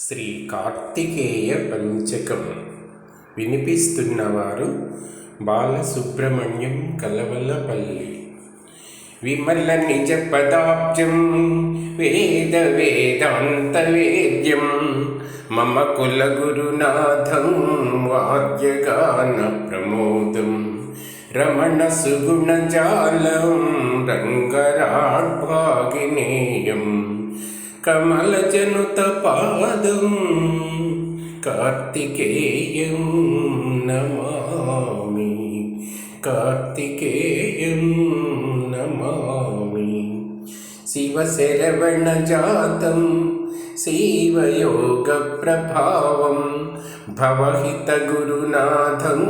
శ్రీ కార్తికేయ పంచకం వినిపిస్తున్నవారు బాలసుబ్రహ్మణ్యం కలవలపల్లి. విమల నిజ పదాబ్జం వేద వేదాంత వేద్యం మమ కుల గురునాథం వాద్యగాన ప్రమోదం రమణ సుగుణ జాలం రంగరాడ్భాగినేయం కమలజనుత పాదం కార్తికేయం నమామి. కార్తికేయం నమామి. శివశరవణ జాతం శివయోగ ప్రభావం భవహిత గురునాథం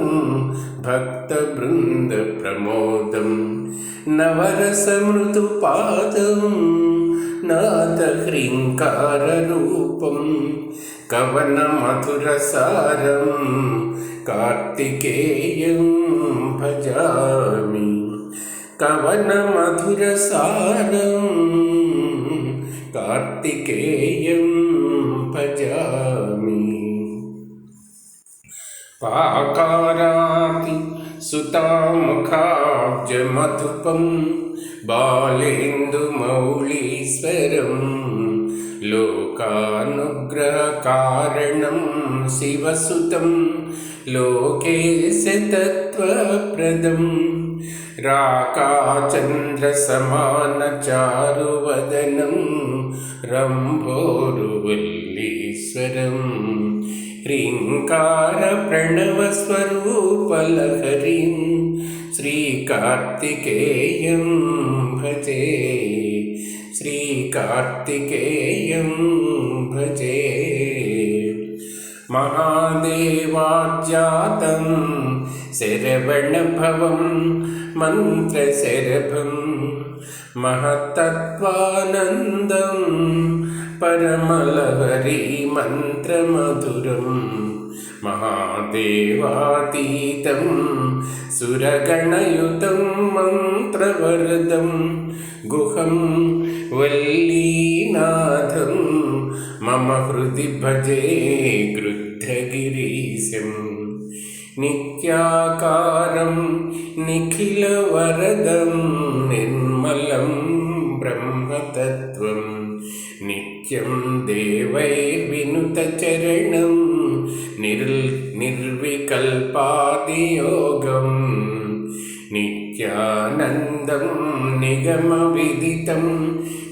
భక్త బృంద ప్రమోదం నవరస మృదు పాదం నాద హ్రీంకార రూపం కవన మధుర సారం కార్తికేయం భజామి. కవన మధుర సారం కార్తికేయం భజామి. పాకారాతి సుతాముఖాబ్జ మధుపం బాలేందుమౌళీశ్వరం లోకానుగ్రహకారణం శివసుతం లోకేశతత్వప్రదం రాకాచంద్రసమానచారువదనం రంభోరువల్లీశ్వరం హ్రీంకార ప్రణవస్వరూపలహరిం శ్రీకార్తికేయం భజే. శ్రీకార్తికేయం భజే. మహాదేవాజ్ఞాతం శరవణభవం మంత్రశరభం మహత్తత్వానందం పరమలహరీ మంత్రమధురం మహాదేవాతీతం సురగణయుతం మంత్రవరదం గుహం వల్లీనాథం మమ హృది భజే గృద్ధగిరీశం. నిత్యాకారం నిఖిలవరదం నిర్మలం బ్రహ్మతత్వం నిత్యం దేవైర్వినుతచరణం నిర్వికల్పాదియోగం నిత్యానందం నిగమవిదితం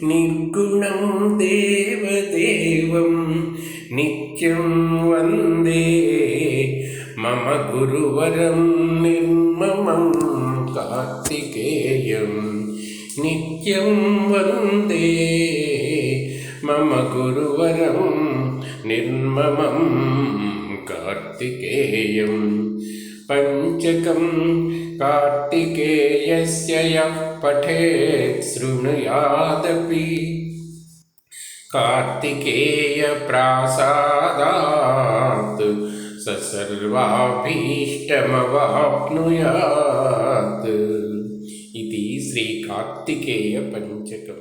నిర్గుణం దేవదేవం నిత్యం వందే మమ గురువరం నిర్మమం కార్తికేయం. నిత్యం వందే మమ గురువరం నిర్మమం కార్తికేయం. పంచకం కార్తికేయస్య యః పఠేత్ శృణుయాదపి కార్తికేయ ప్రాసాదాత్ స సర్వాభీష్టమవాప్నుయాత్. ఇది శ్రీ కార్తికేయ పంచకం.